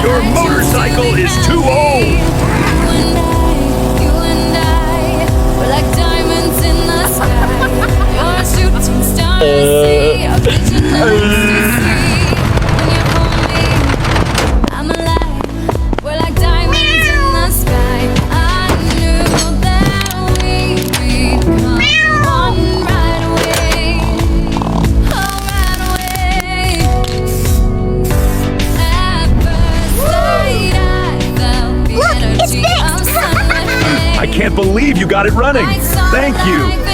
Your motorcycle is too old. You and I, we're like diamonds in the sky. You're a shooting star I see, a vision of ecstasy. When you hold me, I'm alive. We're like diamonds in the sky. I knew that we'd become one right away. Oh, right away. At first sight, I felt the energy of sunlight. I can't believe you got it running. Thank you.